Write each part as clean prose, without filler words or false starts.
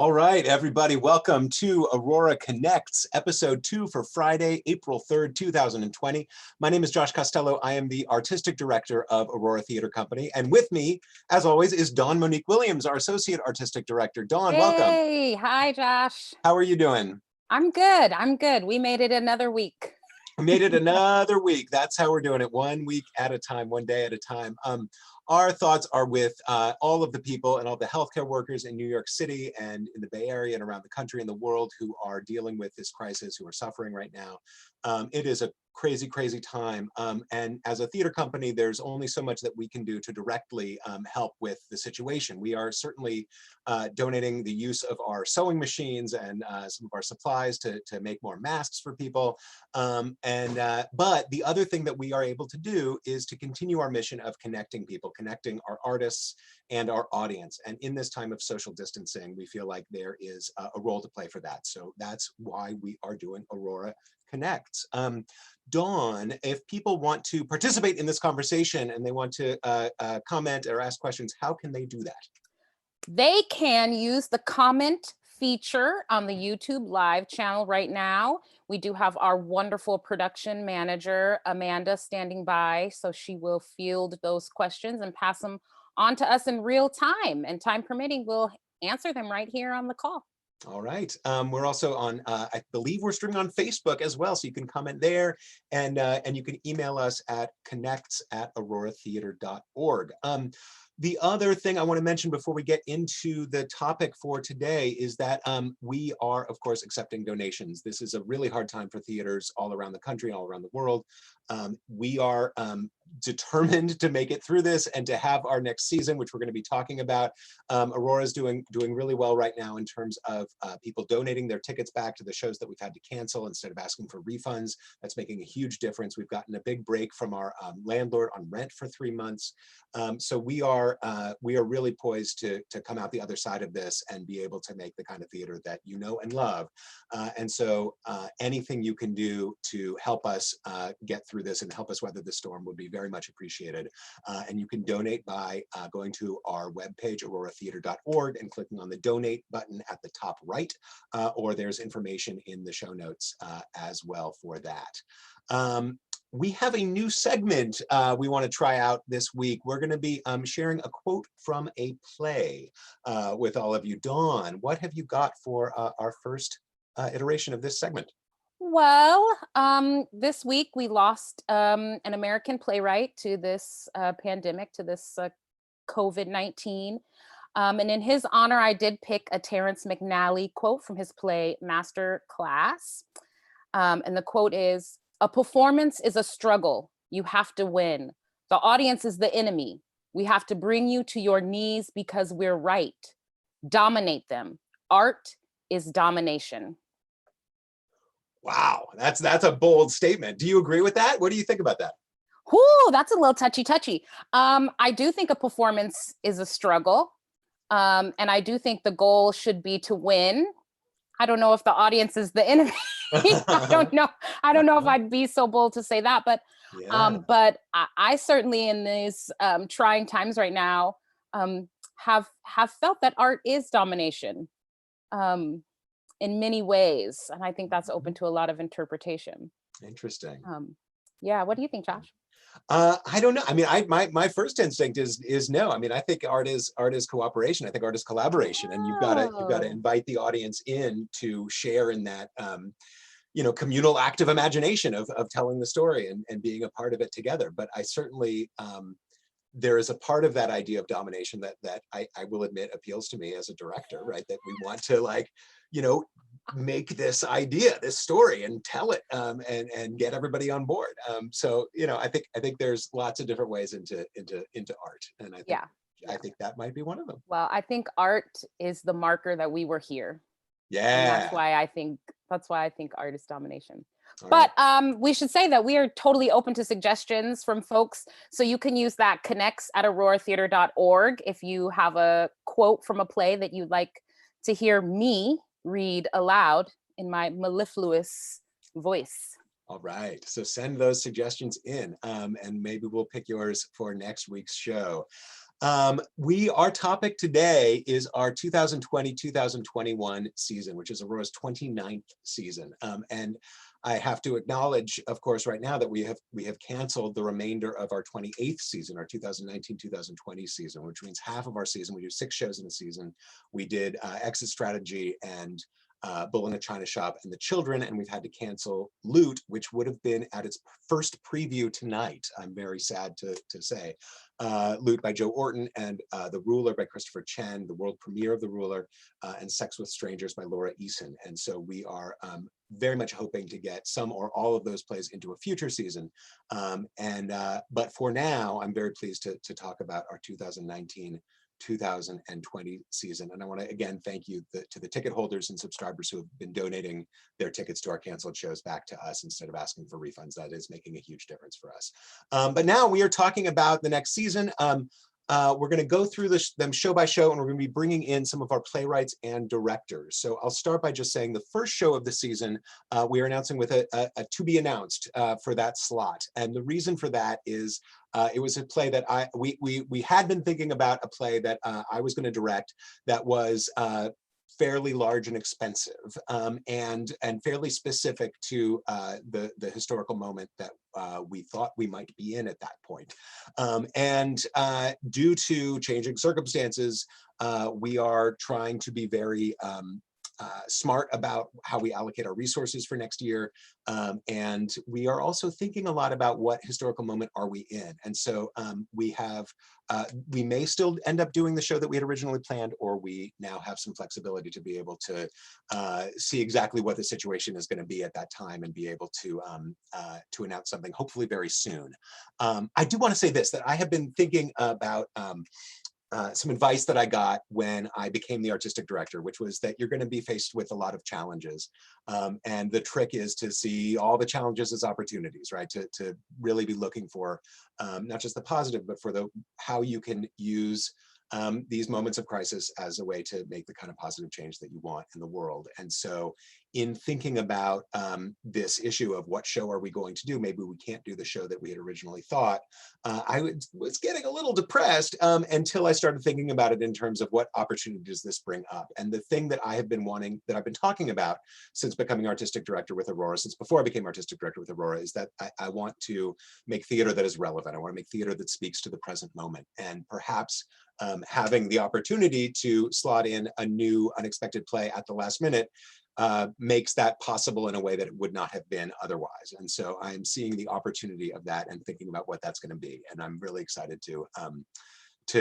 All right, everybody, welcome to Aurora Connects, episode 2 for Friday, April 3rd, 2020. My name is Josh Costello. I am the artistic director of Aurora Theater Company. And with me, as always, is Dawn Monique Williams, our associate artistic director. Dawn, welcome. Hey, hi, Josh. How are you doing? I'm good. We made it another week. Made it another week. That's how we're doing it, 1 week at a time, 1 day at a time. Our thoughts are with all of the people and all the healthcare workers in New York City and in the Bay Area and around the country and the world who are dealing with this crisis, who are suffering right now. It is a crazy, crazy time. And as a theater company, there's only so much that we can do to directly help with the situation. We are certainly donating the use of our sewing machines and some of our supplies to make more masks for people. But the other thing that we are able to do is to continue our mission of connecting people, connecting our artists and our audience. And in this time of social distancing, we feel like there is a role to play for that. So that's why we are doing Aurora Connects. Dawn, if people want to participate in this conversation and they want to comment or ask questions, how can they do that? They can use the comment feature on the YouTube live channel right now. We do have our wonderful production manager, Amanda, standing by, so she will field those questions and pass them on to us in real time. And time permitting, we'll answer them right here on the call. All right. We're also on, I believe we're streaming on Facebook as well, so you can comment there, and you can email us at connects@auroratheater.org. The other thing I want to mention before we get into the topic for today is that we are, of course, accepting donations. This is a really hard time for theaters all around the country, all around the world. We are determined to make it through this and to have our next season, which we're going to be talking about. Aurora's doing really well right now in terms of people donating their tickets back to the shows that we've had to cancel instead of asking for refunds. That's making a huge difference. We've gotten a big break from our landlord on rent for 3 months. So we are really poised to come out the other side of this and be able to make the kind of theater that you know and love. And so anything you can do to help us get through this and help us weather the storm would be very much appreciated. And you can donate by going to our webpage, auroratheater.org, and clicking on the donate button at the top right, or there's information in the show notes as well for that. We have a new segment we want to try out this week. We're going to be sharing a quote from a play with all of you. Dawn, what have you got for our first iteration of this segment? Well, this week we lost an American playwright to this pandemic, to this COVID-19. And in his honor, I did pick a Terrence McNally quote from his play Master Class. And the quote is, "A performance is a struggle. You have to win. The audience is the enemy. We have to bring you to your knees because we're right. Dominate them. Art is domination." Wow, that's a bold statement. Do you agree with that? What do you think about that? Whoo, that's a little touchy. I do think a performance is a struggle. And I do think the goal should be to win. I don't know if the audience is the enemy. I don't know if I'd be so bold to say that, but Yeah. but I certainly in these trying times right now have felt that art is domination in many ways, and I think that's open to a lot of interpretation. Interesting. Yeah, what do you think, Josh? I don't know. I mean, my first instinct is no. I mean, I think art is cooperation. I think art is collaboration, and you've got to invite the audience in to share in that communal act of imagination of telling the story and being a part of it together. But I certainly there is a part of that idea of domination that I will admit appeals to me as a director, right? That we want to make this idea, this story, and tell it and get everybody on board. So I think there's lots of different ways into art, and I think that might be one of them. Well, I think art is the marker that we were here. Yeah. And that's why I think art is domination. But we should say that we are totally open to suggestions from folks. So you can use that connects@auroratheater.org if you have a quote from a play that you'd like to hear me read aloud in my mellifluous voice. All right. So send those suggestions in and maybe we'll pick yours for next week's show. Our topic today is our 2020-2021 season, which is Aurora's 29th season. And I have to acknowledge, of course, right now that we have canceled the remainder of our 28th season, our 2019-2020 season, which means half of our season. We do 6 shows in a season. We did Exit Strategy and Bull in a China Shop and The Children, and we've had to cancel Loot, which would have been at its first preview tonight. I'm very sad to say. Loot by Joe Orton and The Ruler by Christopher Chen, the world premiere of The Ruler, and Sex with Strangers by Laura Eason. And so we are very much hoping to get some or all of those plays into a future season. But for now, I'm very pleased to talk about our 2019-2020 season. And I want to again thank you to the ticket holders and subscribers who have been donating their tickets to our canceled shows back to us instead of asking for refunds. That is making a huge difference for us. But now we are talking about the next season. We're going to go through them show by show, and we're going to be bringing in some of our playwrights and directors. So I'll start by just saying the first show of the season, we are announcing with a to be announced for that slot. And the reason for that is it was a play that we had been thinking about, a play that I was going to direct that was fairly large and expensive, and fairly specific to the historical moment that we thought we might be in at that point. Due to changing circumstances, we are trying to be very smart about how we allocate our resources for next year. And we are also thinking a lot about what historical moment are we in. And so we may still end up doing the show that we had originally planned, or we now have some flexibility to be able to see exactly what the situation is going to be at that time and be able to announce something hopefully very soon. I do want to say this, that I have been thinking about some advice that I got when I became the artistic director, which was that you're going to be faced with a lot of challenges. And the trick is to see all the challenges as opportunities, right? To really be looking for not just the positive, but for how you can use these moments of crisis as a way to make the kind of positive change that you want in the world. And so in thinking about this issue of what show are we going to do, maybe we can't do the show that we had originally thought, I was getting a little depressed until I started thinking about it in terms of what opportunity does this bring up. And the thing that I have been wanting, that I've been talking about since becoming artistic director with Aurora, since before I became artistic director with Aurora, is that I want to make theater that is relevant. I want to make theater that speaks to the present moment. And perhaps having the opportunity to slot in a new unexpected play at the last minute makes that possible in a way that it would not have been otherwise. And so I'm seeing the opportunity of that and thinking about what that's going to be. And I'm really excited to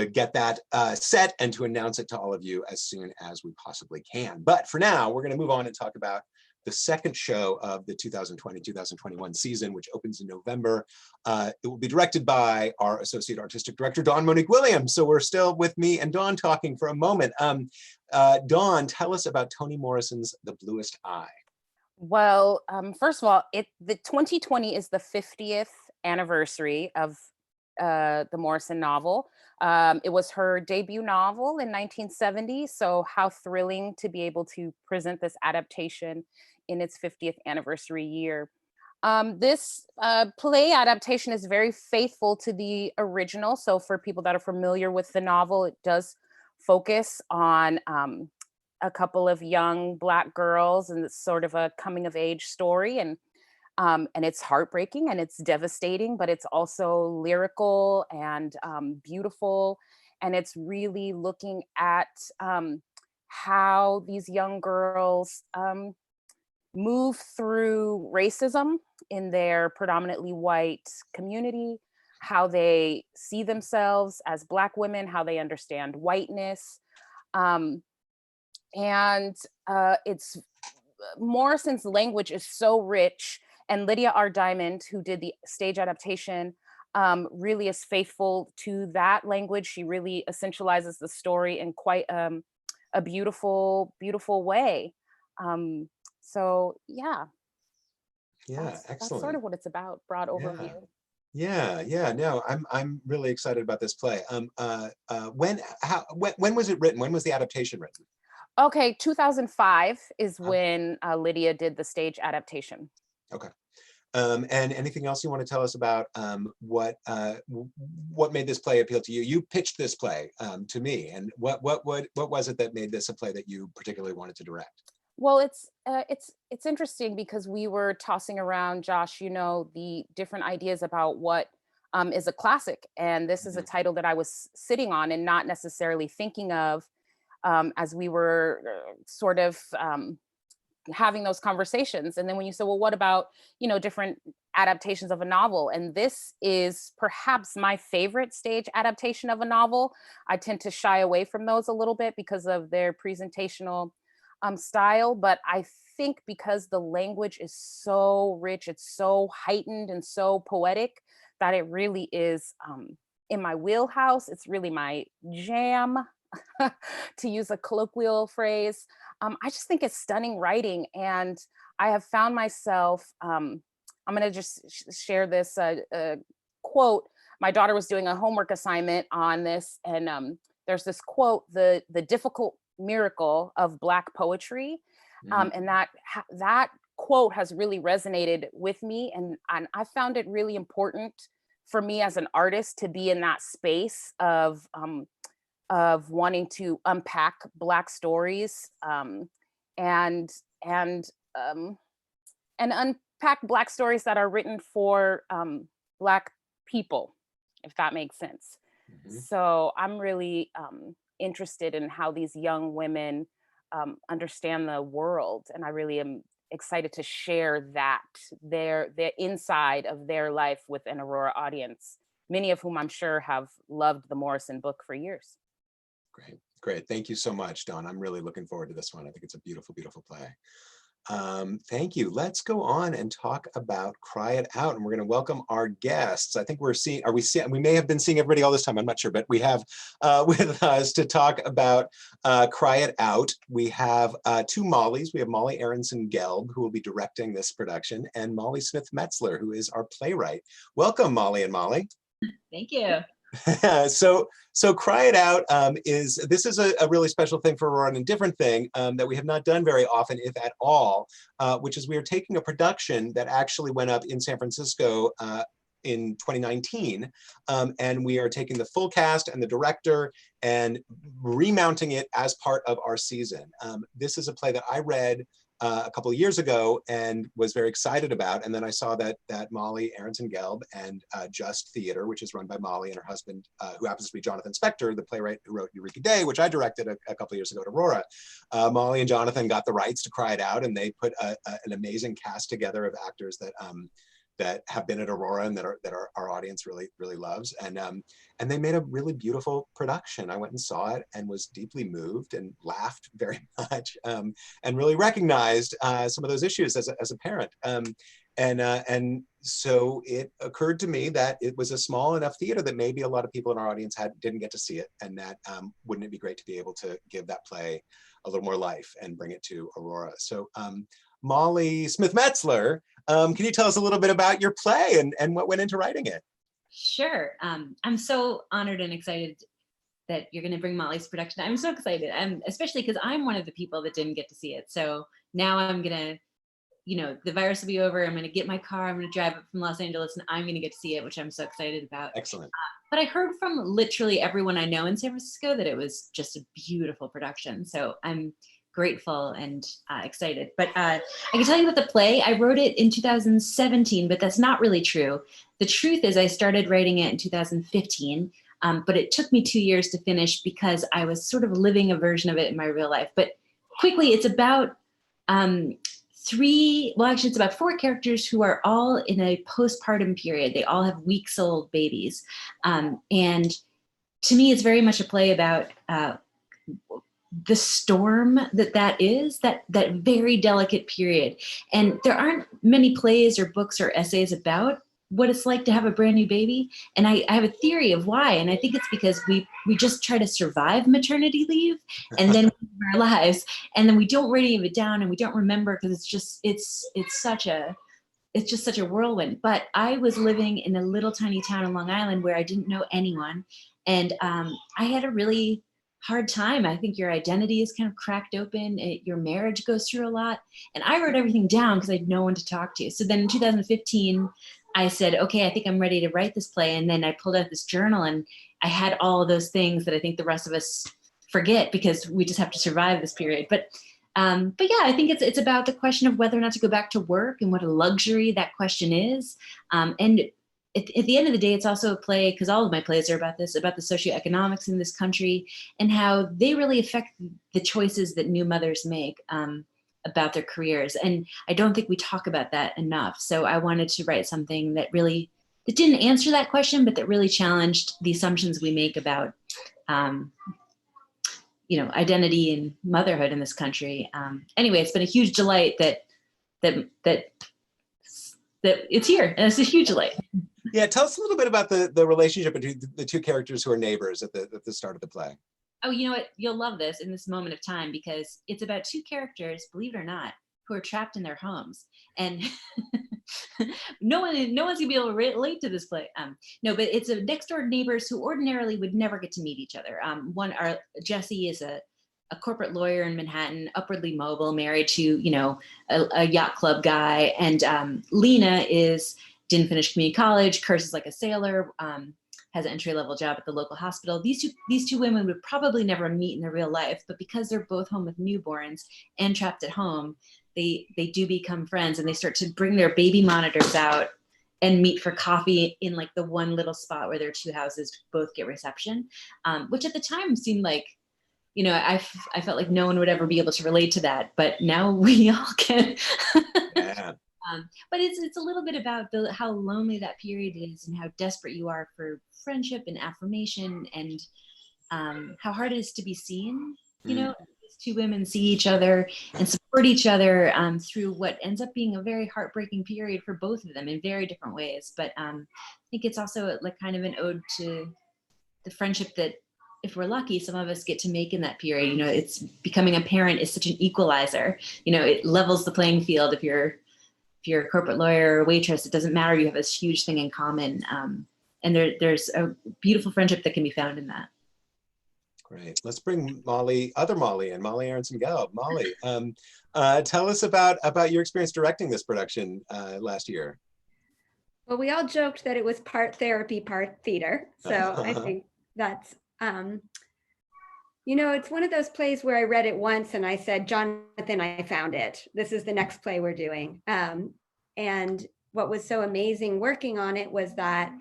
get that set and to announce it to all of you as soon as we possibly can. But for now, we're going to move on and talk about the second show of the 2020-2021 season, which opens in November. It will be directed by our Associate Artistic Director, Dawn Monique Williams. So we're still with me and Dawn talking for a moment. Dawn, tell us about Toni Morrison's The Bluest Eye. Well, first of all, the 2020 is the 50th anniversary of the Morrison novel. It was her debut novel in 1970, so how thrilling to be able to present this adaptation in its 50th anniversary year. This play adaptation is very faithful to the original, so for people that are familiar with the novel, it does focus on a couple of young Black girls, and it's sort of a coming of age story, and it's heartbreaking and it's devastating, but it's also lyrical and beautiful. And it's really looking at how these young girls move through racism in their predominantly white community, how they see themselves as Black women, how they understand whiteness. It's Morrison's language is so rich, and Lydia R. Diamond, who did the stage adaptation, really is faithful to that language. She really essentializes the story in quite a beautiful, beautiful way. So yeah, Excellent. That's sort of what it's about, broad overview. Yeah. No, I'm really excited about this play. When was it written? When was the adaptation written? Okay, 2005 is when Lydia did the stage adaptation. Okay. And anything else you want to tell us about what made this play appeal to you? You pitched this play to me, and what was it that made this a play that you particularly wanted to direct? Well, it's interesting because we were tossing around, Josh, the different ideas about what is a classic, and this is a Mhm. title that I was sitting on and not necessarily thinking of as we were sort of having those conversations. And then when you say, well, what about different adaptations of a novel? And this is perhaps my favorite stage adaptation of a novel. I tend to shy away from those a little bit because of their presentational style, but I think because the language is so rich, it's so heightened and so poetic that it really is in my wheelhouse. It's really my jam, to use a colloquial phrase. I just think it's stunning writing, and I have found myself. I'm going to just share this quote. My daughter was doing a homework assignment on this, and there's this quote: "The difficult miracle of Black poetry," Mhm. and that quote has really resonated with me, and I found it really important for me as an artist to be in that space of wanting to unpack Black stories, and and um, and unpack Black stories that are written for Black people, if that makes sense. Mhm. So I'm really interested in how these young women understand the world, and I really am excited to share that their inside of their life with an Aurora audience, many of whom I'm sure have loved the Morrison book for years. Great, great. Thank you so much, Dawn. I'm really looking forward to this one. I think it's a beautiful, beautiful play. Thank you. Let's go on and talk about Cry It Out, and we're going to welcome our guests. I think we're seeing, are we seeing, we may have been seeing everybody all this time, I'm not sure, but we have with us to talk about Cry It Out. We have two Mollys. We have Molly Aaronson-Gelb, who will be directing this production, and Molly Smith-Metzler, who is our playwright. Welcome, Molly and Molly. Thank you. So Cry It Out is a really special thing for Aurora, and a different thing that we have not done very often, if at all, which is we are taking a production that actually went up in San Francisco in 2019, and we are taking the full cast and the director and remounting it as part of our season. This is a play that I read a couple of years ago and was very excited about. And then I saw that Molly Aaronson-Gelb and Just Theater, which is run by Molly and her husband, who happens to be Jonathan Spector, the playwright who wrote Eureka Day, which I directed a couple of years ago at Aurora. Molly and Jonathan got the rights to Cry It Out, and they put an amazing cast together of actors that have been at Aurora and that our audience really, really loves. And they made a really beautiful production. I went and saw it and was deeply moved and laughed very much, and really recognized some of those issues as a parent. And so it occurred to me that it was a small enough theater that maybe a lot of people in our audience didn't get to see it, and that wouldn't it be great to be able to give that play a little more life and bring it to Aurora. So Molly Smith-Metzler, can you tell us a little bit about your play and what went into writing it? Sure. I'm so honored and excited that you're going to bring Molly's production. I'm so excited, especially because I'm one of the people that didn't get to see it. So now I'm going to, the virus will be over. I'm going to get my car. I'm going to drive up from Los Angeles, and I'm going to get to see it, which I'm so excited about. Excellent. But I heard from literally everyone I know in San Francisco that it was just a beautiful production. So I'm grateful and excited. But I can tell you about the play. I wrote it in 2017, but that's not really true. The truth is I started writing it in 2015, but it took me 2 years to finish because I was sort of living a version of it in my real life. But quickly, it's about it's about 4 characters who are all in a postpartum period. They all have weeks-old babies. And to me, it's very much a play about the storm that is that very delicate period. And there aren't many plays or books or essays about what it's like to have a brand new baby. And I have a theory of why. And I think it's because we just try to survive maternity leave and then we live our lives, and then we don't write any of it down and we don't remember because it's just such a whirlwind. But I was living in a little tiny town in Long Island where I didn't know anyone. And I had a really hard time. I think your identity is kind of cracked open. Your marriage goes through a lot. And I wrote everything down because I had no one to talk to. So then in 2015, I said, okay, I think I'm ready to write this play. And then I pulled out this journal and I had all of those things that I think the rest of us forget because we just have to survive this period. But yeah, I think it's about the question of whether or not to go back to work and what a luxury that question is. And at the end of the day, it's also a play, because all of my plays are about this, about the socioeconomics in this country and how they really affect the choices that new mothers make about their careers. And I don't think we talk about that enough. So I wanted to write something that didn't answer that question, but that really challenged the assumptions we make about identity and motherhood in this country. Anyway, it's been a huge delight that it's here, and it's a huge delight. Yeah, tell us a little bit about the relationship between the two characters who are neighbors at the start of the play. Oh, you know what? You'll love this in this moment of time because it's about two characters, believe it or not, who are trapped in their homes, and no one's gonna be able to relate to this play. No, but it's a next door neighbors who ordinarily would never get to meet each other. Jesse is a corporate lawyer in Manhattan, upwardly mobile, married to a yacht club guy, and Lena didn't finish community college, curses like a sailor, has an entry-level job at the local hospital. These two women would probably never meet in their real life, but because they're both home with newborns and trapped at home, they do become friends, and they start to bring their baby monitors out and meet for coffee in like the one little spot where their two houses both get reception, which at the time seemed like, I felt like no one would ever be able to relate to that, but now we all can. Yeah. But it's a little bit about how lonely that period is and how desperate you are for friendship and affirmation, and how hard it is to be seen. These two women see each other and support each other through what ends up being a very heartbreaking period for both of them in very different ways. But I think it's also like kind of an ode to the friendship that, if we're lucky, some of us get to make in that period. It's becoming a parent is such an equalizer. It levels the playing field. If you're a corporate lawyer or a waitress, it doesn't matter. You have this huge thing in common. And there's a beautiful friendship that can be found in that. Great. Let's bring other Molly in, Molly Aaronson-Gelb. Molly, tell us about your experience directing this production last year. Well, we all joked that it was part therapy, part theater. So I think that's, it's one of those plays where I read it once and I said, Jonathan, I found it. This is the next play we're doing. And what was so amazing working on it was that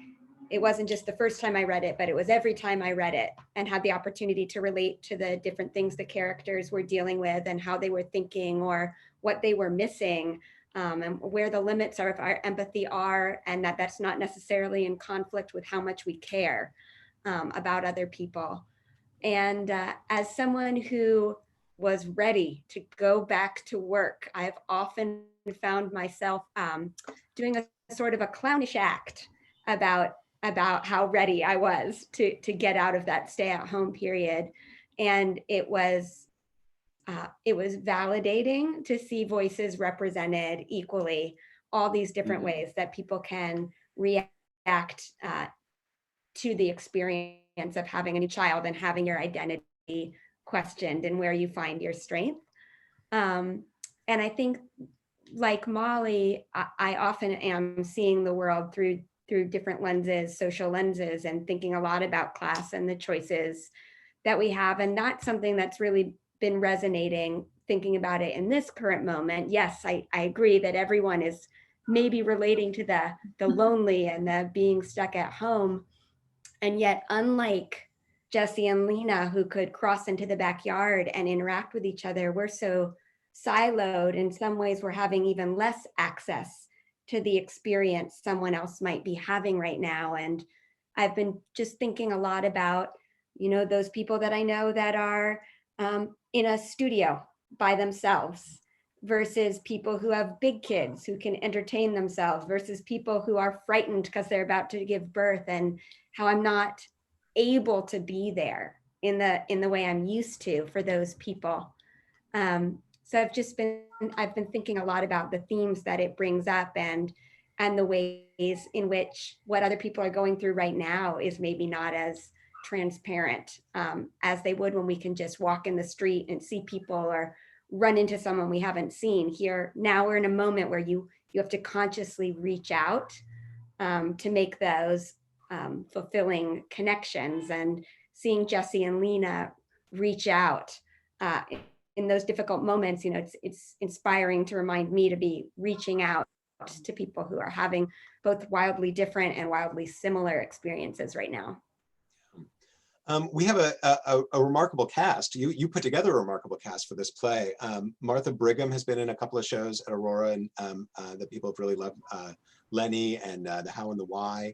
it wasn't just the first time I read it, but it was every time I read it and had the opportunity to relate to the different things the characters were dealing with and how they were thinking or what they were missing, and where the limits of our empathy are, and that's not necessarily in conflict with how much we care about other people. And as someone who was ready to go back to work, I've often found myself doing a sort of a clownish act about how ready I was to get out of that stay-at-home period. And it was validating to see voices represented equally, all these different ways that people can react to the experience of having a new child and having your identity questioned and where you find your strength. And I think, like Molly, I often am seeing the world through different lenses, social lenses, and thinking a lot about class and the choices that we have. And that's something that's really been resonating, thinking about it in this current moment. Yes, I agree that everyone is maybe relating to the lonely and the being stuck at home. And yet, unlike Jesse and Lena, who could cross into the backyard and interact with each other, we're so siloed. In some ways, we're having even less access to the experience someone else might be having right now. And I've been just thinking a lot about, those people that I know that are in a studio by themselves versus people who have big kids who can entertain themselves versus people who are frightened because they're about to give birth, and how I'm not able to be there in the way I'm used to for those people. So I've been thinking a lot about the themes that it brings up and the ways in which what other people are going through right now is maybe not as transparent as they would when we can just walk in the street and see people or run into someone we haven't seen. Here, now we're in a moment where you have to consciously reach out to make those fulfilling connections, and seeing Jesse and Lena reach out in those difficult moments, you know, it's inspiring to remind me to be reaching out to people who are having both wildly different and wildly similar experiences right now. We have a remarkable cast. You put together a remarkable cast for this play. Martha Brigham has been in a couple of shows at Aurora, and that people have really loved. Lenny and The How and the Why.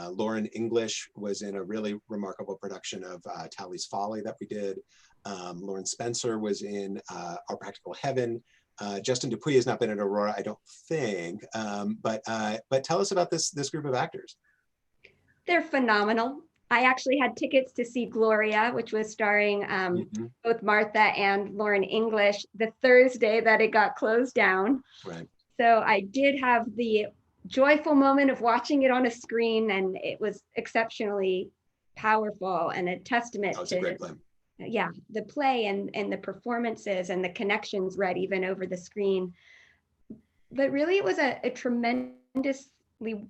Lauren English was in a really remarkable production of Tally's Folly that we did. Lauren Spencer was in Our Practical Heaven. Justin Dupuy has not been in Aurora, I don't think. But tell us about this group of actors. They're phenomenal. I actually had tickets to see Gloria, which was starring both Martha and Lauren English, the Thursday that it got closed down. Right. So I did have the joyful moment of watching it on a screen, and it was exceptionally powerful and a testament to a great play. Yeah, the play and the performances and the connections read even over the screen. But really it was a tremendously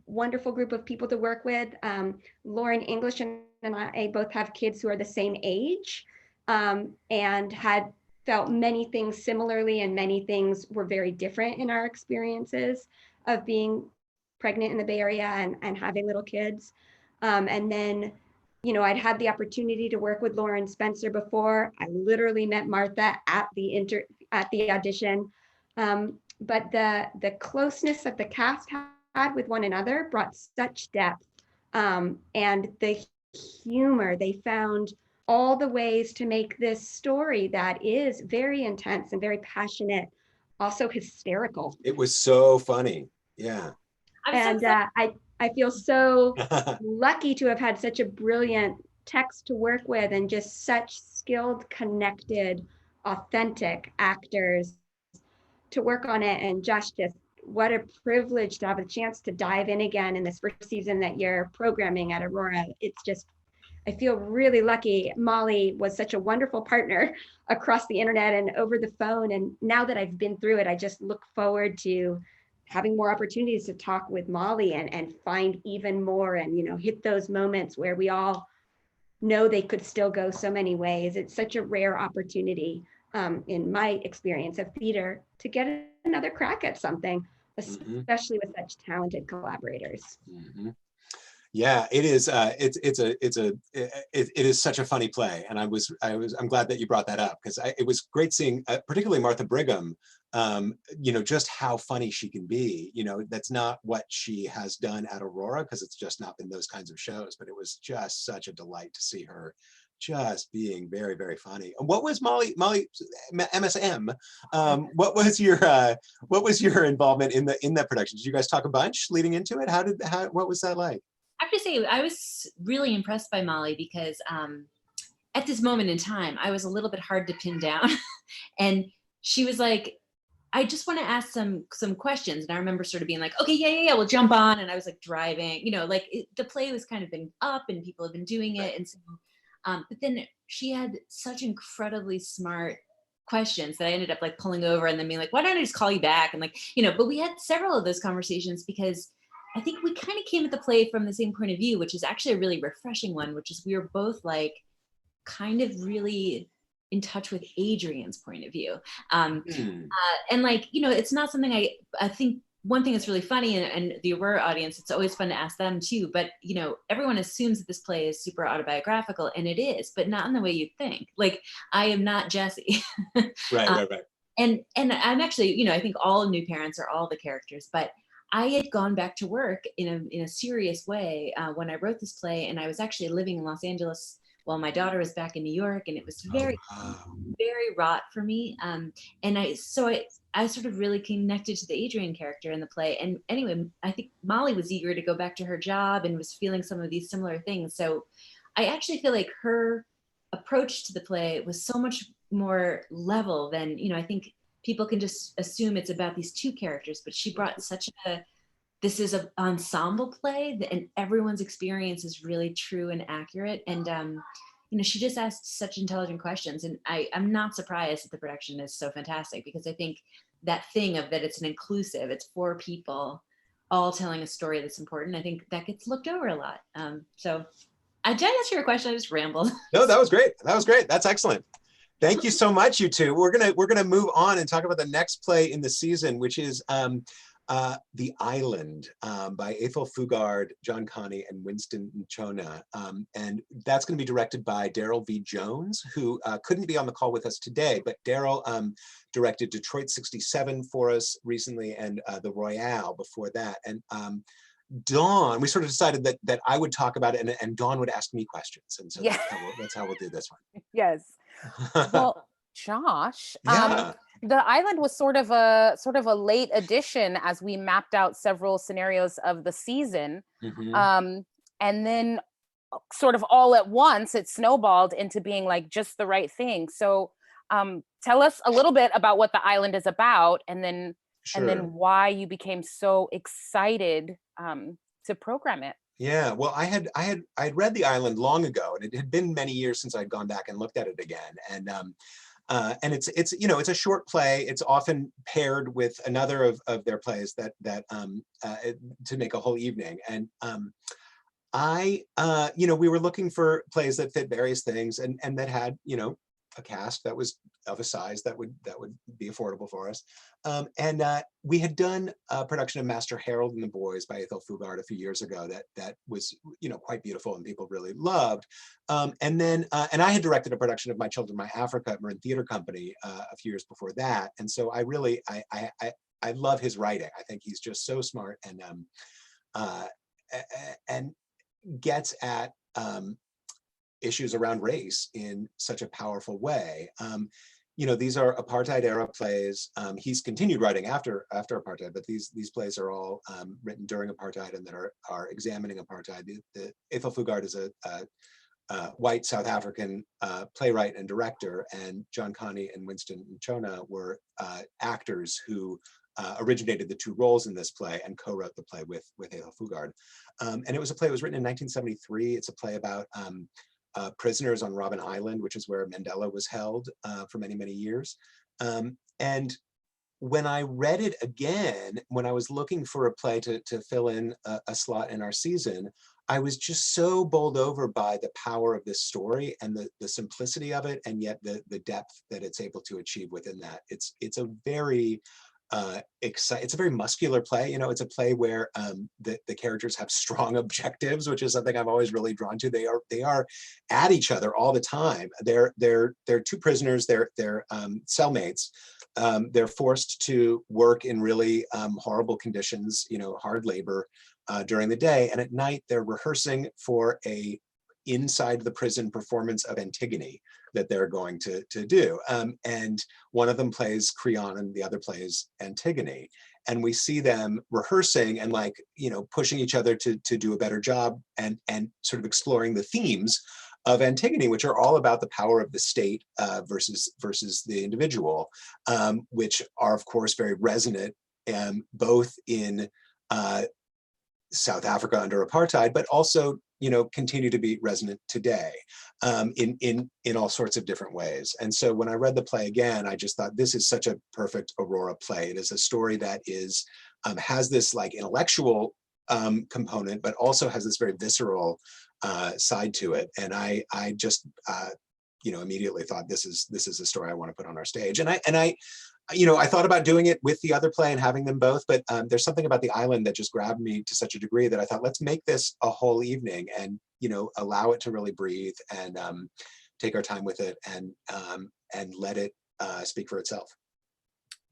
wonderful group of people to work with. Lauren English and I both have kids who are the same age, and had felt many things similarly, and many things were very different in our experiences of being pregnant in the Bay Area and having little kids. And then, you know, I'd had the opportunity to work with Lauren Spencer before. I literally met Martha at the audition. But the closeness that the cast had with one another brought such depth, and the humor they found, all the ways to make this story that is very intense and very passionate, also hysterical. It was so funny. Yeah. And I feel so lucky to have had such a brilliant text to work with, and just such skilled, connected, authentic actors to work on it. And just what a privilege to have a chance to dive in again in this first season that you're programming at Aurora. It's just, I feel really lucky. Molly was such a wonderful partner across the internet and over the phone. And now that I've been through it, I just look forward to having more opportunities to talk with Molly and find even more, and, you know, hit those moments where we all know they could still go so many ways. It's such a rare opportunity in my experience of theater to get another crack at something, especially with such talented collaborators. Yeah, it is. It is such a funny play, and I'm glad that you brought that up, because it was great seeing, particularly Martha Brigham. You know, just how funny she can be. You know, that's not what she has done at Aurora, because it's just not been those kinds of shows. But it was just such a delight to see her just being very, very funny. And what was Molly MSM? What was your involvement in that production? Did you guys talk a bunch leading into it? What was that like? I have to say, I was really impressed by Molly, because at this moment in time, I was a little bit hard to pin down. And she was like, I just want to ask some questions. And I remember sort of being like, okay, yeah, we'll jump on. And I was like driving, you know, like the play was kind of been up and people have been doing it. And so, but then she had such incredibly smart questions that I ended up like pulling over and then being like, why don't I just call you back? And like, you know, but we had several of those conversations, because I think we kind of came at the play from the same point of view, which is actually a really refreshing one, which is we were both like kind of really in touch with Adrian's point of view. And like, you know, it's not something I think one thing that's really funny, and the Aurora audience, it's always fun to ask them too, but you know, everyone assumes that this play is super autobiographical, and it is, but not in the way you think. Like, I am not Jessie. Right. And I'm actually, you know, I think all new parents are all the characters, but I had gone back to work in a serious way when I wrote this play, and I was actually living in Los Angeles while my daughter was back in New York, and it was very, very wrought for me. And I sort of really connected to the Adrian character in the play. And anyway, I think Molly was eager to go back to her job and was feeling some of these similar things. So I actually feel like her approach to the play was so much more level than, you know, I think people can just assume it's about these two characters, but she brought such a this is an ensemble play and everyone's experience is really true and accurate. And, she just asked such intelligent questions. And I'm not surprised that the production is so fantastic, because I think that thing of that it's an inclusive, it's 4 people all telling a story that's important. I think that gets looked over a lot. So did I answer your question? I just rambled. No, that was great. That was great. That's excellent. Thank you so much, you two. We're gonna move on and talk about the next play in the season, which is The Island by Ethel Fugard, John Connie, and Winston Nchona. And that's going to be directed by Daryl V. Jones, who couldn't be on the call with us today, but Daryl directed Detroit 67 for us recently, and The Royale before that. And Dawn, we sort of decided that I would talk about it and Dawn would ask me questions. And so Yeah. that's how we'll do this one. Yes. Well, Josh, Yeah. The Island was sort of a late addition as we mapped out several scenarios of the season. Mhm. And then sort of all at once, it snowballed into being like just the right thing. So tell us a little bit about what The Island is about, and then Sure. why you became so excited to program it. Yeah, well, I had read The Island long ago, and it had been many years since I'd gone back and looked at it again. And it's it's a short play. It's often paired with another of their plays that to make a whole evening. And we were looking for plays that fit various things and that had a cast that was of a size that would be affordable for us. And we had done a production of Master Harold and the Boys by Ethel Fugard a few years ago that was quite beautiful and people really loved. And I had directed a production of My Children, My Africa at Marin Theater Company a few years before that. And so I love his writing. I think he's just so smart and gets at issues around race in such a powerful way. These are apartheid era plays. He's continued writing after apartheid, but these plays are all written during apartheid and that are examining apartheid. The Ethel Fugard is a white South African playwright and director, and John Connie and Winston Nchona were actors who originated the 2 roles in this play and co-wrote the play with Ethel Fugard. And it was a play that was written in 1973. It's a play about prisoners on Robben Island, which is where Mandela was held for many, many years. And when I read it again, when I was looking for a play to fill in a slot in our season, I was just so bowled over by the power of this story and the simplicity of it, and yet the depth that it's able to achieve within that. It's a very it's a very muscular play. It's a play where the characters have strong objectives, which is something I've always really drawn to. They are at each other all the time. They're 2 prisoners. They're cellmates. They're forced to work in really horrible conditions, hard labor during the day, and at night they're rehearsing for a inside the prison performance of Antigone that they're going to do. And one of them plays Creon and the other plays Antigone. And we see them rehearsing and pushing each other to do a better job and sort of exploring the themes of Antigone, which are all about the power of the state versus the individual, which are of course very resonant both in South Africa under apartheid, but also continue to be resonant today in all sorts of different ways. And so when I read the play again, I just thought this is such a perfect Aurora play. It is a story that is has this intellectual component, but also has this very visceral side to it. And I just immediately thought this is a story I want to put on our stage. And I thought about doing it with the other play and having them both, but there's something about The Island that just grabbed me to such a degree that I thought, let's make this a whole evening and, allow it to really breathe and take our time with it and let it speak for itself.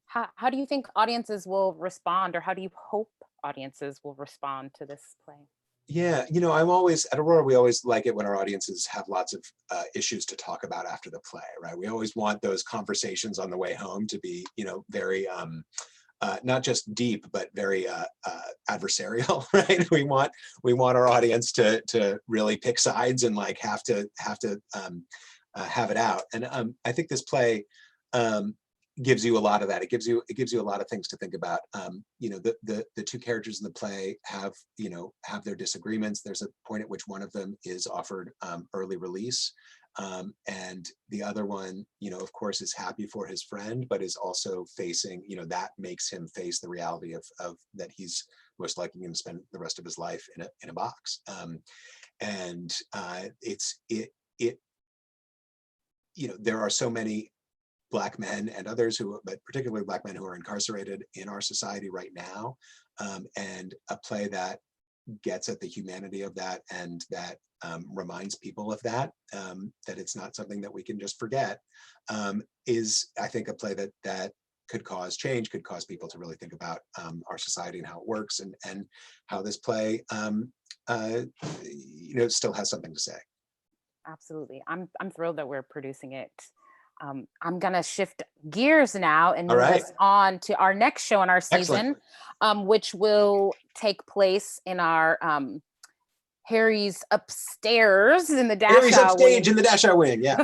How do you think audiences will respond, or how do you hope audiences will respond to this play? Yeah, I'm always at Aurora. We always like it when our audiences have lots of issues to talk about after the play, right? We always want those conversations on the way home to be, very not just deep, but very adversarial, right? We want our audience to really pick sides and have to have it out. And I think this play gives you a lot of that. It gives you a lot of things to think about. You know, the two characters in the play have their disagreements. There's a point at which one of them is offered early release, and the other one, of course, is happy for his friend, but is also facing, that makes him face the reality of that he's most likely going to spend the rest of his life in a box. There are so many Black men and others but particularly Black men who are incarcerated in our society right now, and a play that gets at the humanity of that and that reminds people of that it's not something that we can just forget, is, I think, a play that could cause change, could cause people to really think about our society and how it works, and how this play still has something to say. Absolutely. I'm thrilled that we're producing it. I'm gonna shift gears now and move us on to our next show in our season, which will take place in our Harry's upstairs in the Dashow Harry's upstage wing. in the Dashow wing, yeah.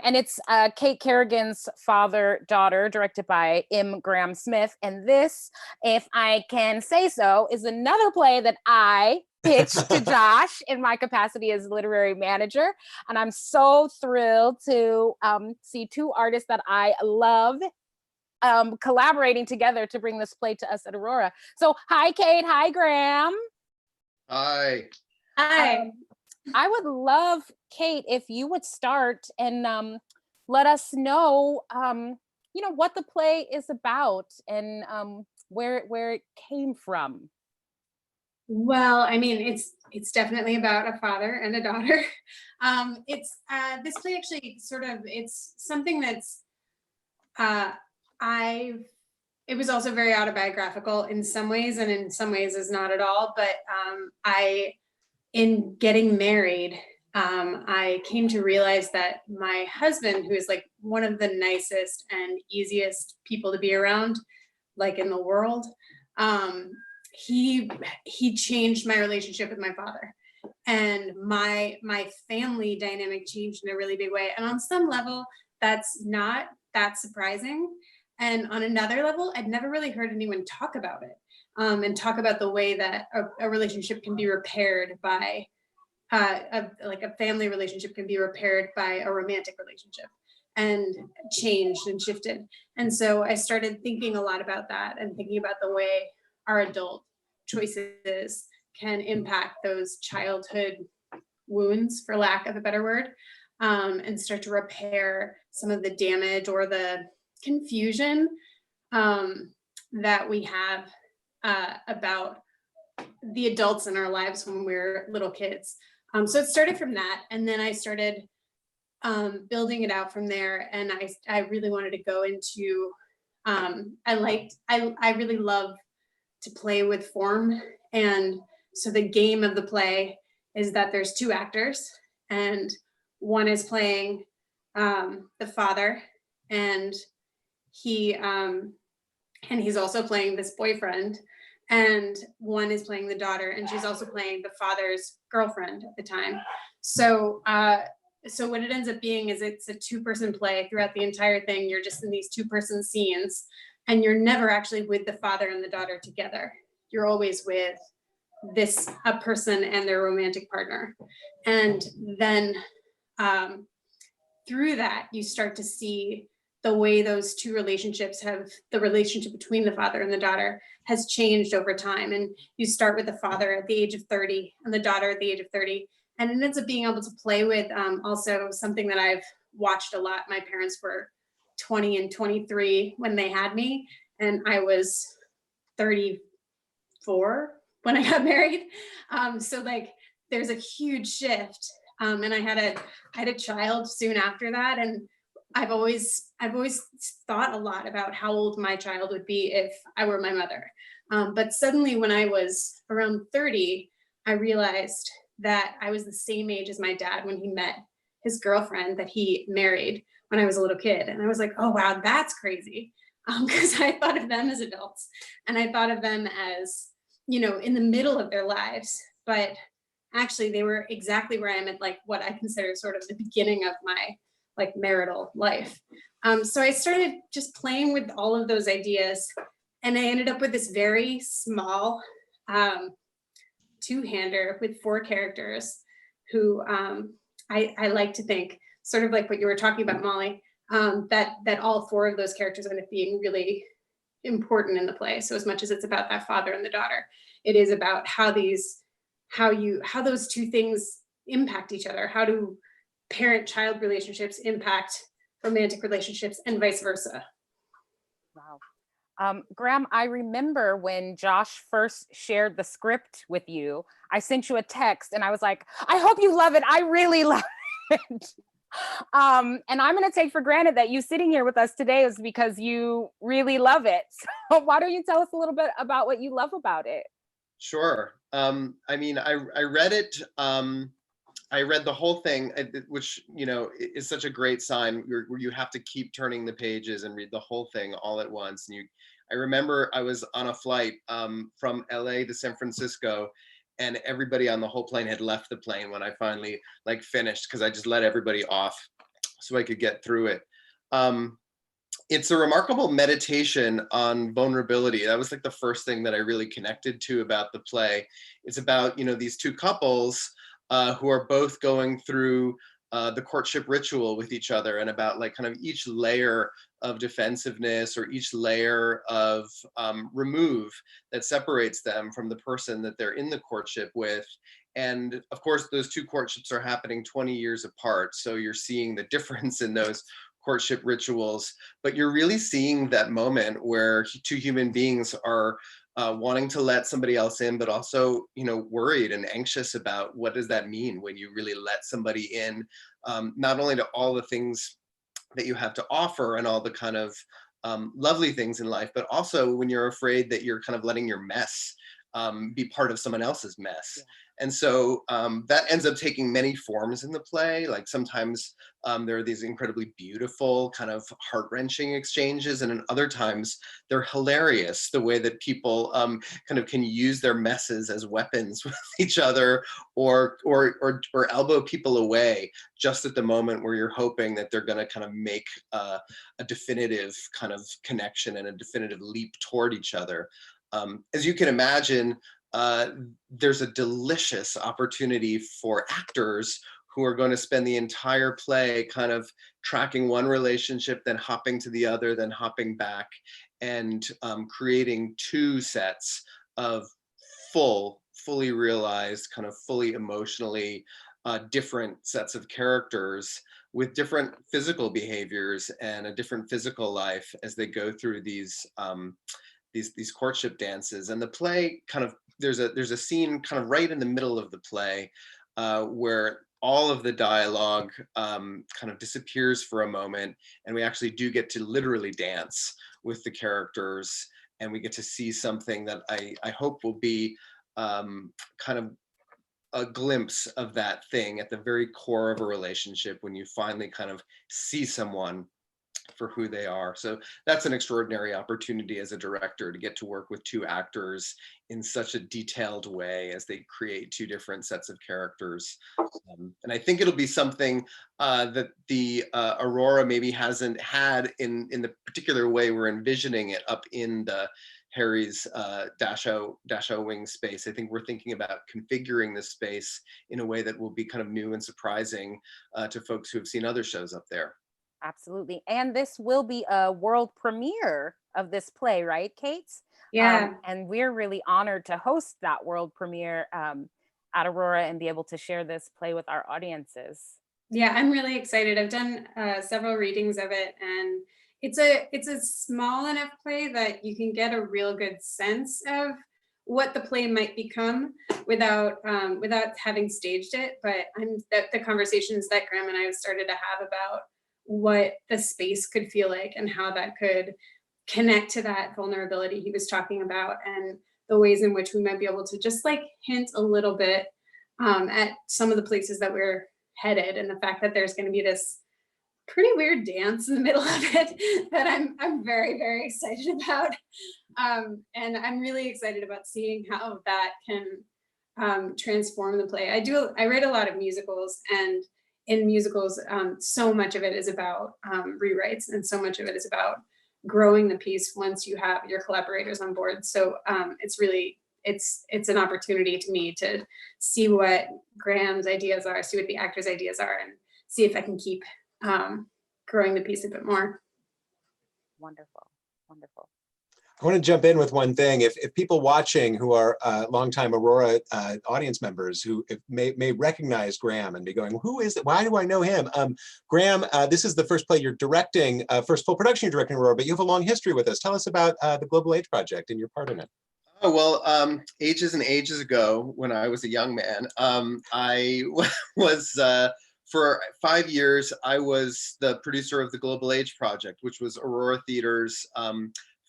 And it's Kait Kerrigan's Father-Daughter, directed by M. Graham Smith. And this, if I can say so, is another play that I pitched to Josh in my capacity as literary manager. And I'm so thrilled to see two artists that I love collaborating together to bring this play to us at Aurora. So hi, Kait. Hi, Graham. Hi. Hi. I would love, Kait, if you would start and let us know, what the play is about and where it came from. Well, I mean, it's definitely about a father and a daughter. It's this play actually it's something that's it was also very autobiographical in some ways, and in some ways is not at all. But in getting married, I came to realize that my husband, who is like one of the nicest and easiest people to be around, like in the world, he changed my relationship with my father, and my family dynamic changed in a really big way. And on some level, that's not that surprising. And on another level, I'd never really heard anyone talk about it, and talk about the way that a relationship can be repaired by a family relationship can be repaired by a romantic relationship, and changed and shifted. And so I started thinking a lot about that, and thinking about the way our adult choices can impact those childhood wounds, for lack of a better word, and start to repair some of the damage or the confusion that we have about the adults in our lives when we're little kids. So it started from that, and then I started building it out from there. And I really wanted to go into I really love to play with form, and so the game of the play is that there's two actors, and one is playing the father, and he's also playing this boyfriend, and one is playing the daughter, and she's also playing the father's girlfriend at the time. So what it ends up being is it's a two-person play throughout the entire thing. You're just in these two-person scenes, and you're never actually with the father and the daughter together. You're always with a person and their romantic partner. And then through that, you start to see the way those two relationships the relationship between the father and the daughter has changed over time. And you start with the father at the age of 30 and the daughter at the age of 30. And it ends up being able to play with also something that I've watched a lot. My parents were 20 and 23 when they had me, and I was 34 when I got married. So like there's a huge shift. And I had a child soon after that. And I've always thought a lot about how old my child would be if I were my mother. But suddenly when I was around 30, I realized that I was the same age as my dad when he met his girlfriend that he married when I was a little kid. And I was like, oh, wow, that's crazy. Because I thought of them as adults, and I thought of them as, in the middle of their lives, but actually they were exactly where I am at like what I consider sort of the beginning of my like marital life. So I started just playing with all of those ideas, and I ended up with this very small two-hander with 4 characters who I like to think, sort of like what you were talking about, Molly, that all 4 of those characters end up being really important in the play. So as much as it's about that father and the daughter, it is about how those 2 things impact each other. How do parent-child relationships impact romantic relationships and vice versa? Wow. Graham, I remember when Josh first shared the script with you, I sent you a text and I was like, I hope you love it. I really love it. And I'm going to take for granted that you sitting here with us today is because you really love it. So why don't you tell us a little bit about what you love about it? Sure. I mean, I read it. I read the whole thing, which, you know, is such a great sign where you have to keep turning the pages and read the whole thing all at once. And I remember I was on a flight from LA to San Francisco, and everybody on the whole plane had left the plane when I finally like finished, because I just let everybody off so I could get through it. It's a remarkable meditation on vulnerability. That was like the first thing that I really connected to about the play. It's about, you know, these 2 couples who are both going through the courtship ritual with each other, and about like kind of each layer of defensiveness or each layer of remove that separates them from the person that they're in the courtship with. And of course, those 2 courtships are happening 20 years apart. So you're seeing the difference in those courtship rituals, but you're really seeing that moment where 2 human beings are wanting to let somebody else in, but also, you know, worried and anxious about what does that mean when you really let somebody in, not only to all the things that you have to offer and all the kind of lovely things in life, but also when you're afraid that you're kind of letting your mess be part of someone else's mess. Yeah. And so that ends up taking many forms in the play. Like sometimes there are these incredibly beautiful kind of heart-wrenching exchanges, and in other times they're hilarious, the way that people kind of can use their messes as weapons with each other, or elbow people away just at the moment where you're hoping that they're going to kind of make a definitive kind of connection and a definitive leap toward each other. As you can imagine, there's a delicious opportunity for actors who are going to spend the entire play kind of tracking one relationship, then hopping to the other, then hopping back, and creating 2 sets of fully realized, kind of fully emotionally different sets of characters with different physical behaviors and a different physical life as they go through these courtship dances. And the play kind of, there's a scene kind of right in the middle of the play where all of the dialogue kind of disappears for a moment, and we actually do get to literally dance with the characters, and we get to see something that I hope will be kind of a glimpse of that thing at the very core of a relationship, when you finally kind of see someone for who they are. So that's an extraordinary opportunity as a director, to get to work with 2 actors in such a detailed way as they create 2 different sets of characters. And I think it'll be something that the Aurora maybe hasn't had in the particular way we're envisioning it up in the Harry's Dasho wing space. I think we're thinking about configuring this space in a way that will be kind of new and surprising to folks who have seen other shows up there. Absolutely. And this will be a world premiere of this play, right, Kate? Yeah. And we're really honored to host that world premiere at Aurora and be able to share this play with our audiences. Yeah, I'm really excited. I've done several readings of it, and it's a small enough play that you can get a real good sense of what the play might become without having staged it. But the conversations that Graham and I have started to have about what the space could feel like and how that could connect to that vulnerability he was talking about, and the ways in which we might be able to just like hint a little bit at some of the places that we're headed, and the fact that there's going to be this pretty weird dance in the middle of it that I'm very, very excited about. And I'm really excited about seeing how that can transform the play. I write a lot of musicals, and in musicals, so much of it is about rewrites, and so much of it is about growing the piece once you have your collaborators on board. So it's really, it's an opportunity to me to see what Graham's ideas are, see what the actors' ideas are, and see if I can keep growing the piece a bit more. Wonderful, wonderful. I want to jump in with one thing. If people watching who are longtime Aurora audience members who may recognize Graham and be going, who is it? Why do I know him? Graham, this is the first play you're directing, first full production you're directing Aurora, but you have a long history with us. Tell us about the Global Age Project and your part in it. Oh, well, ages and ages ago, when I was a young man, I was, for 5 years, I was the producer of the Global Age Project, which was Aurora Theater's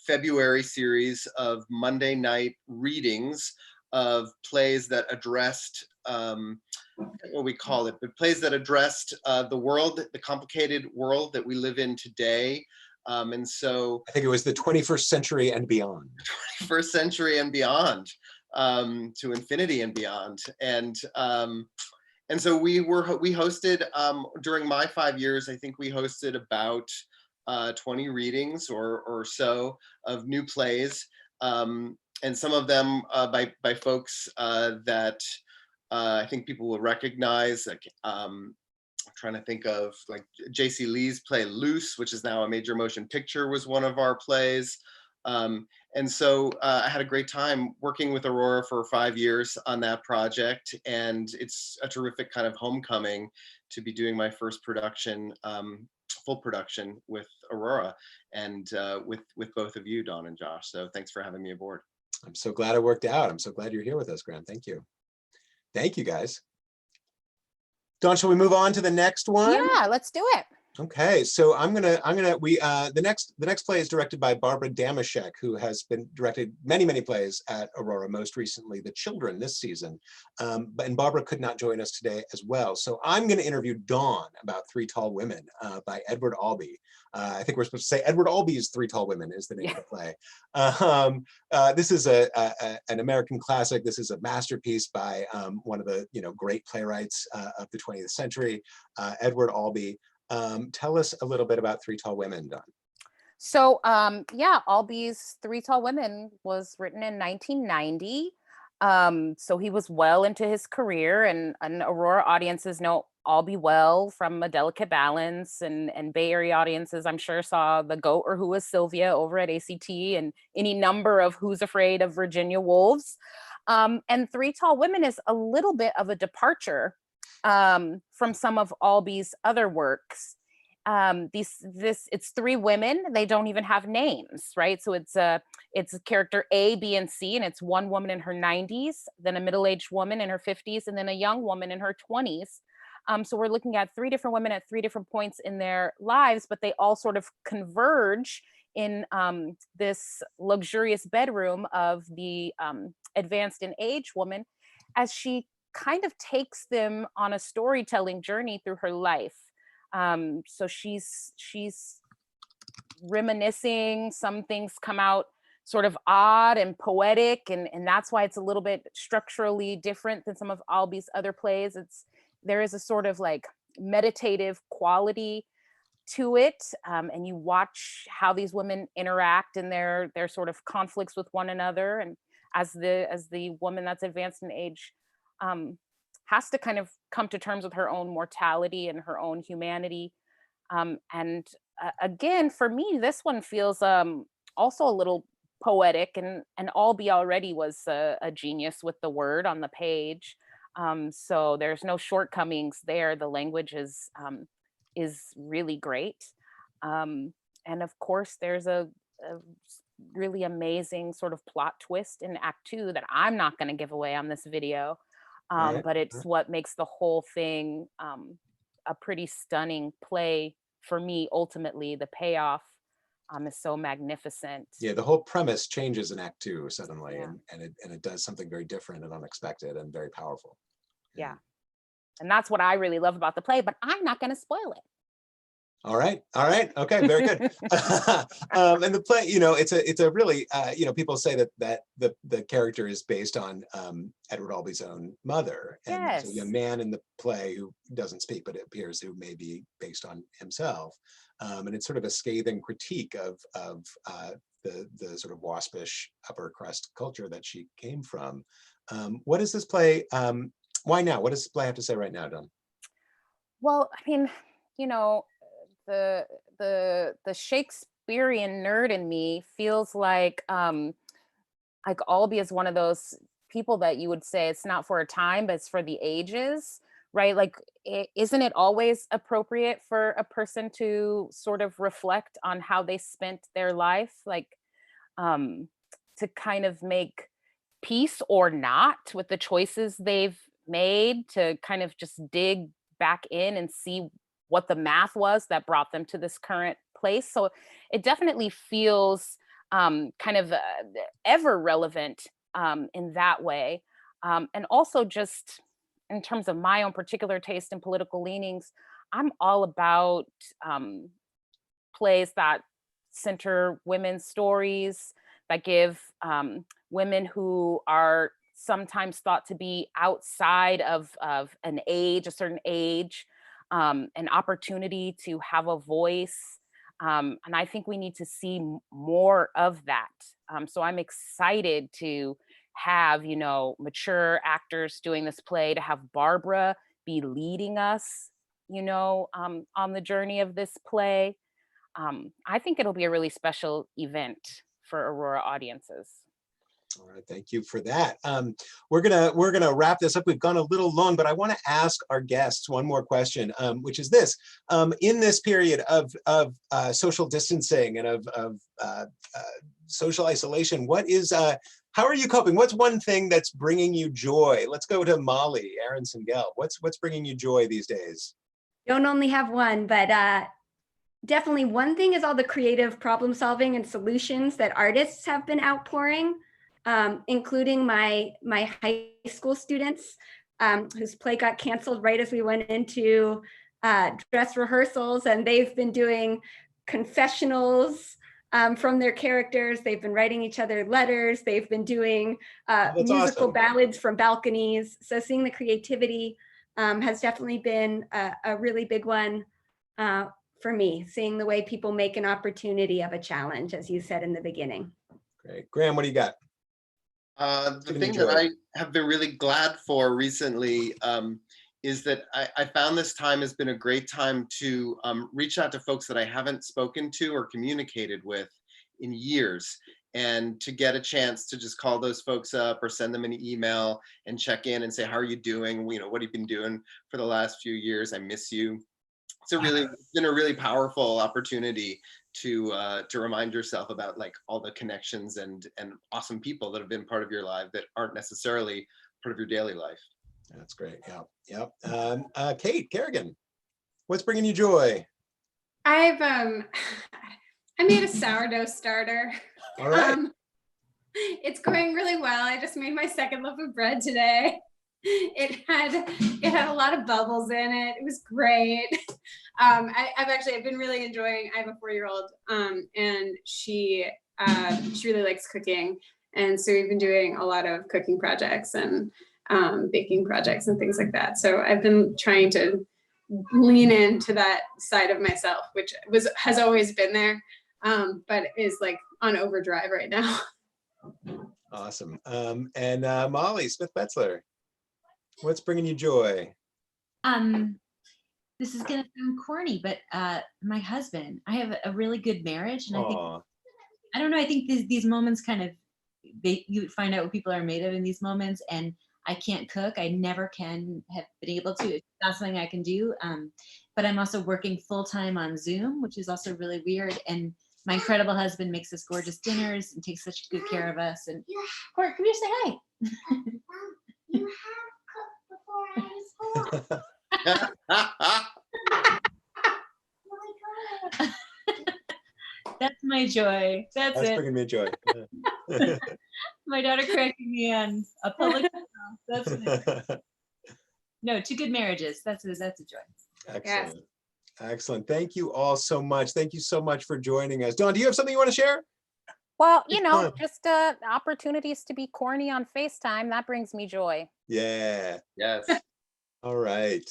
February series of Monday night readings of plays that addressed, what we call it, but plays that addressed the world, the complicated world that we live in today. And so I think it was the 21st century and beyond. 21st century and beyond, to infinity and beyond. And so we hosted, during my 5 years, I think we hosted about 20 readings or so of new plays, and some of them by folks that I think people will recognize, like I'm trying to think of, like J.C. Lee's play Loose, which is now a major motion picture, was one of our plays. And so I had a great time working with Aurora for 5 years on that project, and it's a terrific kind of homecoming to be doing my first production, full production with Aurora, and with both of you, Dawn and Josh. So thanks for having me aboard. I'm so glad it worked out. I'm so glad you're here with us, Graham. Thank you. Thank you, guys. Dawn, shall we move on to the next one? Yeah, let's do it. Okay, so the next play is directed by Barbara Damashek, who has been directed many plays at Aurora, most recently The Children this season. And Barbara could not join us today as well. So I'm going to interview Dawn about Three Tall Women by Edward Albee. I think we're supposed to say Edward Albee's Three Tall Women is the name of the play. This is an American classic. This is a masterpiece by one of the great playwrights of the 20th century, Edward Albee. Tell us a little bit about Three Tall Women, Dawn. So yeah, Albee's Three Tall Women was written in 1990. So he was well into his career, and Aurora audiences know Albee well from A Delicate Balance, and Bay Area audiences, I'm sure, saw The Goat or Who Was Sylvia over at ACT, and any number of Who's Afraid of Virginia Wolves. And Three Tall Women is a little bit of a departure from some of Albee's other works. It's three women. They don't even have names, right? So it's character A, B, and C, and it's one woman in her 90s, then a middle-aged woman in her 50s, and then a young woman in her 20s. So we're looking at three different women at three different points in their lives, but they all sort of converge in this luxurious bedroom of the advanced in age woman, as she kind of takes them on a storytelling journey through her life. So she's reminiscing. Some things come out sort of odd and poetic, and that's why it's a little bit structurally different than some of Albee's other plays. There is a sort of like meditative quality to it, and you watch how these women interact and their sort of conflicts with one another, and as the woman that's advanced in age has to kind of come to terms with her own mortality and her own humanity. And again, for me, this one feels also a little poetic, and Albee already was a genius with the word on the page. So there's no shortcomings there. The language is really great. And of course, there's a really amazing sort of plot twist in Act 2 that I'm not going to give away on this video. But it's what makes the whole thing a pretty stunning play for me. Ultimately, the payoff is so magnificent. Yeah, the whole premise changes in Act 2 suddenly, Yeah. and it does something very different and unexpected and very powerful. Yeah. And that's what I really love about the play, but I'm not going to spoil it. All right. Okay, very good. And the play, it's a really, people say that the character is based on Edward Albee's own mother, and there's a young Yes. man in the play who doesn't speak, but it appears who may be based on himself. And it's sort of a scathing critique of the sort of waspish upper crust culture that she came from. What is this play? Why now? What does this play have to say right now, Don? Well, I mean, you know, the Shakespearean nerd in me feels like Albee is one of those people that you would say it's not for a time, but it's for the ages, right? Like, isn't it always appropriate for a person to sort of reflect on how they spent their life, like um, to kind of make peace or not with the choices they've made, to kind of just dig back in and see what the math was that brought them to this current place. So it definitely feels kind of ever relevant in that way. And also, just in terms of my own particular taste and political leanings, I'm all about plays that center women's stories, that give women who are sometimes thought to be outside of a certain age, an opportunity to have a voice. And I think we need to see more of that. So I'm excited to have, mature actors doing this play, to have Barbara be leading us, on the journey of this play. I think it'll be a really special event for Aurora audiences. All right, thank you for that. We're gonna wrap this up. We've gone a little long, but I want to ask our guests one more question, which is this: in this period of social distancing and of social isolation, how are you coping? What's one thing that's bringing you joy? Let's go to Molly Aaronson-Gelb. What's bringing you joy these days? Don't only have one, but definitely one thing is all the creative problem solving and solutions that artists have been outpouring. Including my high school students, whose play got canceled right as we went into dress rehearsals, and they've been doing confessionals from their characters. They've been writing each other letters. They've been doing musical awesome. ballads from balconies. So seeing the creativity has definitely been a really big one for me, seeing the way people make an opportunity of a challenge, as you said in the beginning. Great. Graham, what do you got? The thing that I have been really glad for recently is that I found this time has been a great time to reach out to folks that I haven't spoken to or communicated with in years, and to get a chance to just call those folks up or send them an email and check in and say, how are you doing? What have you been doing for the last few years? I miss you. It's been a really powerful opportunity to remind yourself about like all the connections and awesome people that have been part of your life that aren't necessarily part of your daily life. That's great. Yep. Kait Kerrigan, what's bringing you joy? I've I made a sourdough starter. All right. It's going really well. I just made my second loaf of bread today. It had a lot of bubbles in it. It was great. I've been really enjoying. I have a 4-year-old, and she really likes cooking, and so we've been doing a lot of cooking projects and baking projects and things like that. So I've been trying to lean into that side of myself, which has always been there, but is like on overdrive right now. Awesome. And Molly Smith Metzler, what's bringing you joy? This is gonna sound corny, but my husband, I have a really good marriage, and I think these moments kind of, you find out what people are made of in these moments. And I can't cook. I never can have been able to. It's not something I can do. But I'm also working full time on Zoom, which is also really weird. And my incredible husband makes us gorgeous dinners and takes such good care of us. And Court, come here, say hi. You have cooked before I was born. That's my joy. That's it. Bringing me joy. My daughter correcting me on a public. That's it. No, 2 good marriages. That's a joy. Excellent. Excellent. Thank you all so much. Thank you so much for joining us. Dawn, do you have something you want to share? Well, It's fun. just opportunities to be corny on FaceTime. That brings me joy. Yeah. Yes. All right.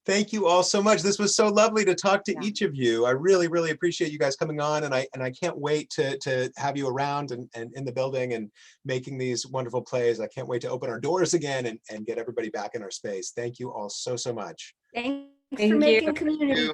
Thank you all so much. This was so lovely to talk to Yeah. each of you. I really, really appreciate you guys coming on, and I can't wait to have you around and in the building and making these wonderful plays. I can't wait to open our doors again and get everybody back in our space. Thank you all so, so much. Thanks Thank for you. making community.